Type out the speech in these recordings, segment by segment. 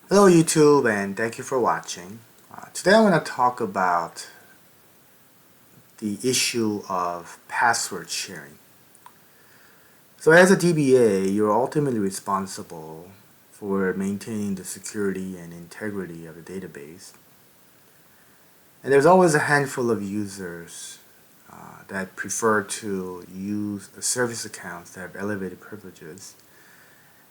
Hello YouTube, and thank you for watching. Today I want to talk about the issue of password sharing. So as a DBA, you're ultimately responsible for maintaining the security and integrity of the database. And there's always a handful of users that prefer to use service accounts that have elevated privileges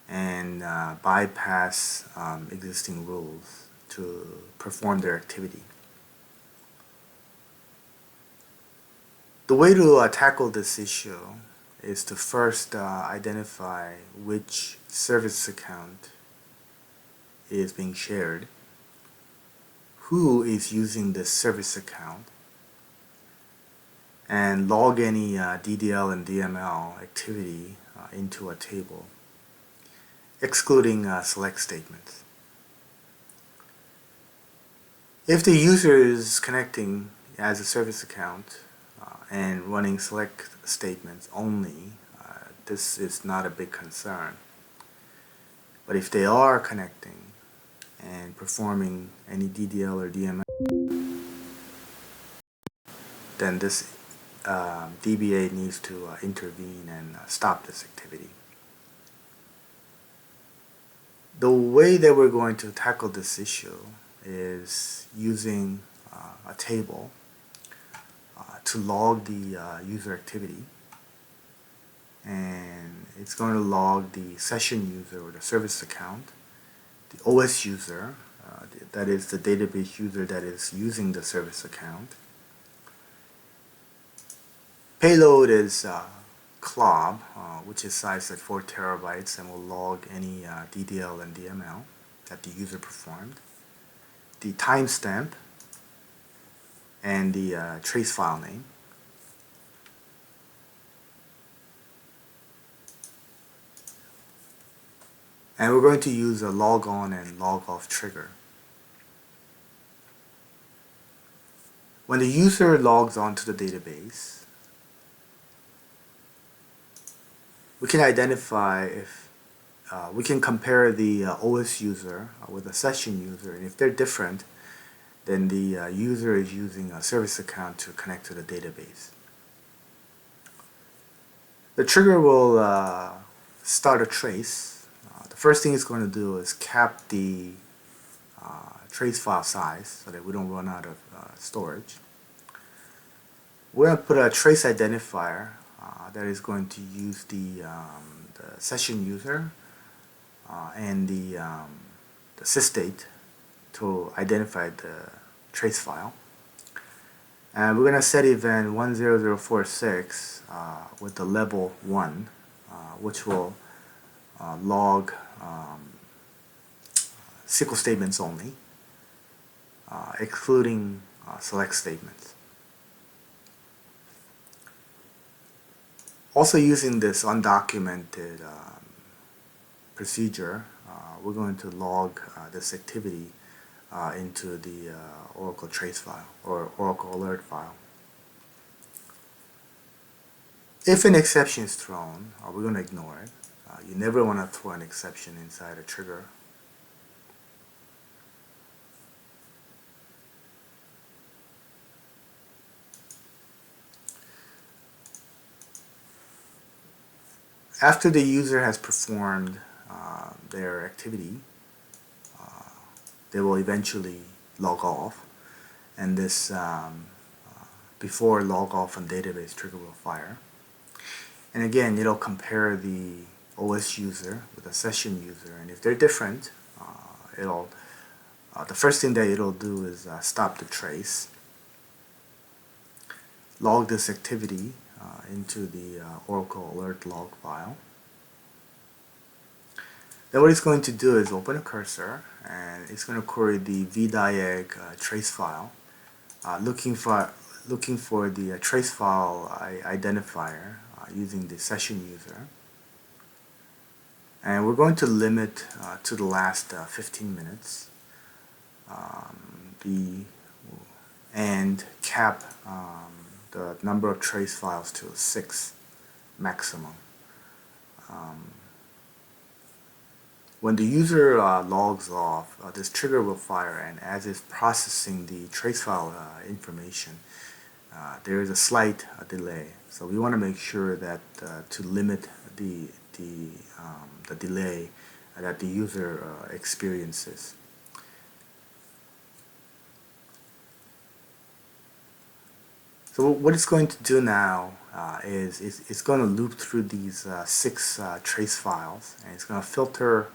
and bypass existing rules to perform their activity. The way to tackle this issue is to first identify which service account is being shared, who is using this service account, and log any DDL and DML activity into a table, excluding select statements. If the user is connecting as a service account and running select statements only, this is not a big concern. But if they are connecting and performing any DDL or DML, then this DBA needs to intervene and stop this activity. The way that we're going to tackle this issue is using a table to log the user activity, and it's going to log the session user or the service account, the OS user, that is the database user that is using the service account. Payload is CLOB, which is sized at 4 terabytes and will log any DDL and DML that the user performed, the timestamp, and the trace file name. And we're going to use a log on and log off trigger. When the user logs on to the database, we can identify if we can compare the OS user with the session user, and if they're different, then the user is using a service account to connect to the database. The trigger will start a trace. The first thing it's going to do is cap the trace file size so that we don't run out of storage. We're going to put a trace identifier that is going to use the session user and the sysdate to identify the trace file. And we're going to set event 10046 with the level 1, which will log SQL statements only, excluding select statements. Also using this undocumented procedure, we're going to log this activity into the Oracle trace file or Oracle alert file. If an exception is thrown, we're going to ignore it. You never want to throw an exception inside a trigger. After the user has performed their activity, they will eventually log off, and this before log off on database trigger will fire. And again, it'll compare the OS user with a session user, and if they're different, the first thing that it'll do is stop the trace, log this activity into the Oracle alert log file. Then what it's going to do is open a cursor, and it's going to query the vdiag trace file, looking for the trace file identifier using the session user. And we're going to limit to the last 15 minutes and cap the number of trace files to 6 maximum. When the user logs off, this trigger will fire, and as it's processing the trace file information, there is a slight delay. So we want to make sure that to limit the delay that the user experiences. So what it's going to do now is it's going to loop through these 6 trace files, and it's going to filter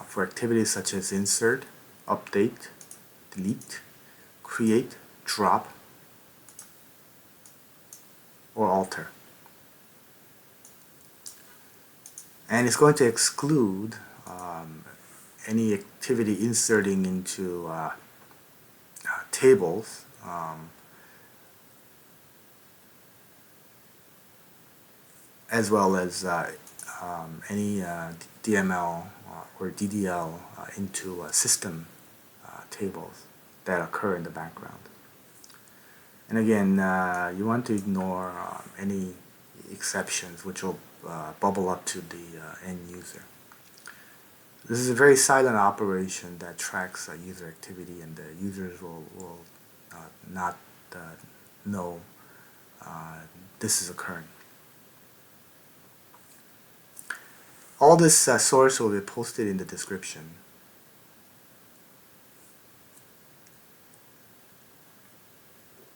for activities such as insert, update, delete, create, drop, or alter. And it's going to exclude any activity inserting into tables as well as any DML or DDL into system tables that occur in the background. And again, you want to ignore any exceptions which will bubble up to the end user. This is a very silent operation that tracks user activity, and the users will not know this is occurring. All this source will be posted in the description.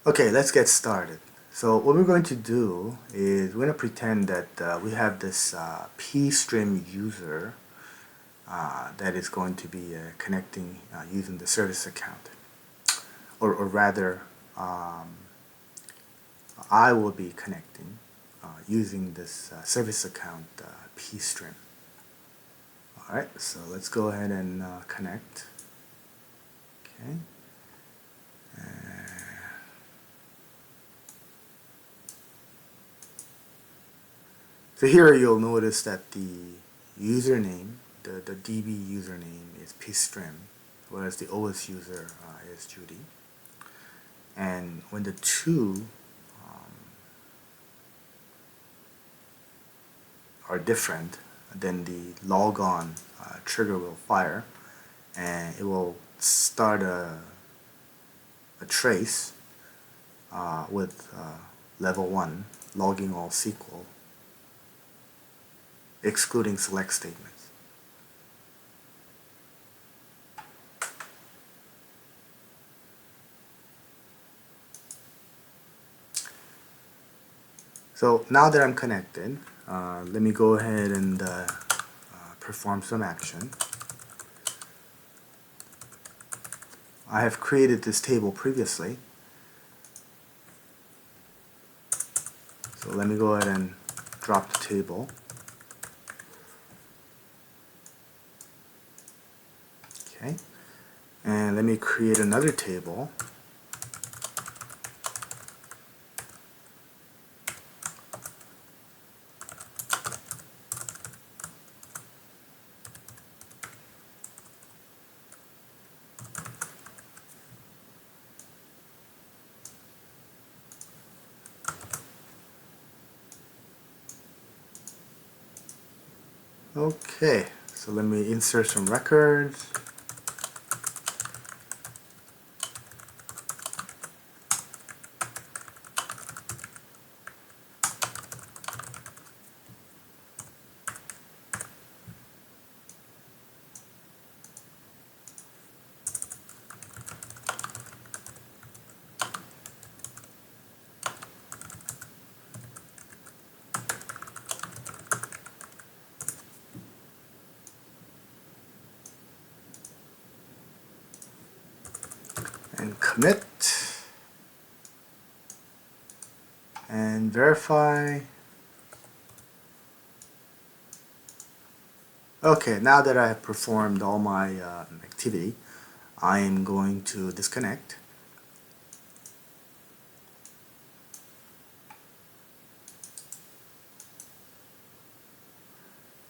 Okay, let's get started. So what we're going to do is we're going to pretend that we have this pstream user that is going to be connecting using the service account. Or rather, I will be connecting using this service account pstream. Alright, so let's go ahead and connect. Okay. So here you'll notice that the username, the DB username is pstream, whereas the OS user is Judy. And when the two are different, then the logon trigger will fire, and it will start a trace with level 1 logging all SQL, excluding select statements. So now that I'm connected, let me go ahead and perform some action. I have created this table previously, so let me go ahead and drop the table. Okay, and let me create another table. Okay, so let me insert some records. And commit and verify. Okay, now that I have performed all my activity, I am going to disconnect.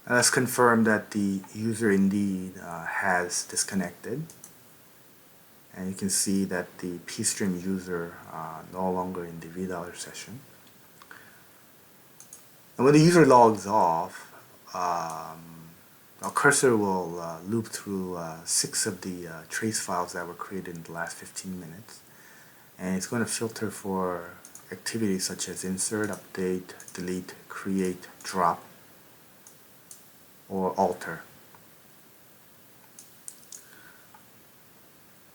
Let's confirm that the user indeed has disconnected. And you can see that the pstream user no longer in the $V session. And when the user logs off, our cursor will loop through 6 of the trace files that were created in the last 15 minutes. And it's going to filter for activities such as insert, update, delete, create, drop, or alter.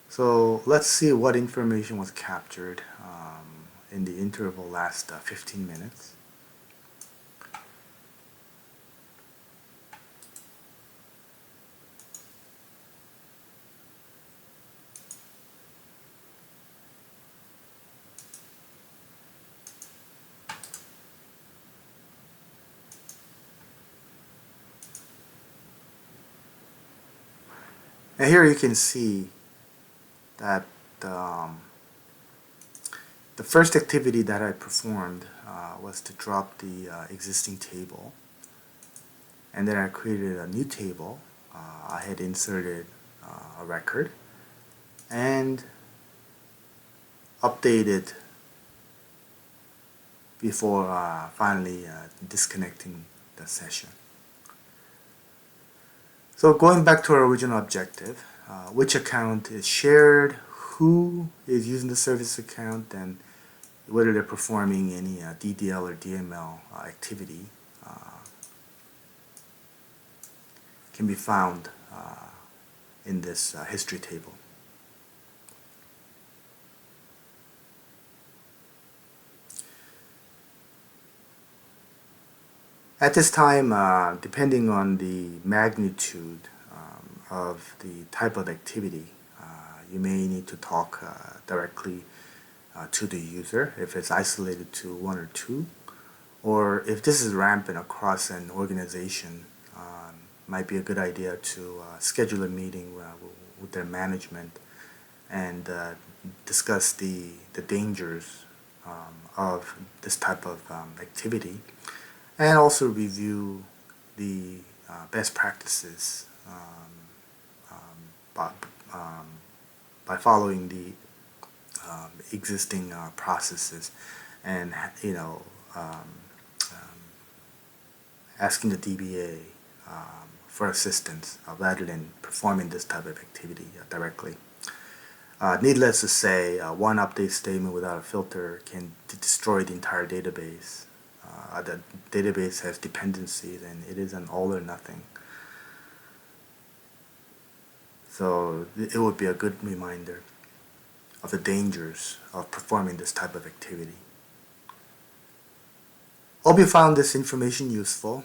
So let's see what information was captured in the interval last 15 minutes. And here you can see that the first activity that I performed was to drop the existing table, and then I created a new table. I had inserted a record and updated before finally disconnecting the session. So going back to our original objective, which account is shared, who is using the service account, and whether they're performing any DDL or DML activity can be found in this history table. At this time, depending on the magnitude of the type of activity, you may need to talk directly to the user if it's isolated to 1 or 2, or if this is rampant across an organization, might be a good idea to schedule a meeting with their management and discuss the dangers of this type of activity, and also review the best practices by following the existing processes, and asking the DBA for assistance rather than performing this type of activity directly. Needless to say, one update statement without a filter can destroy the entire database. The database has dependencies, and it is an all or nothing. So it would be a good reminder of the dangers of performing this type of activity. Hope you found this information useful.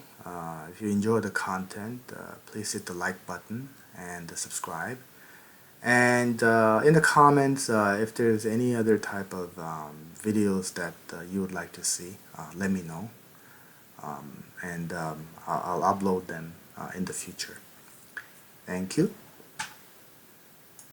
If you enjoyed the content, please hit the like button and subscribe. And in the comments, if there's any other type of videos that you would like to see, let me know. And I'll upload them in the future. Thank you.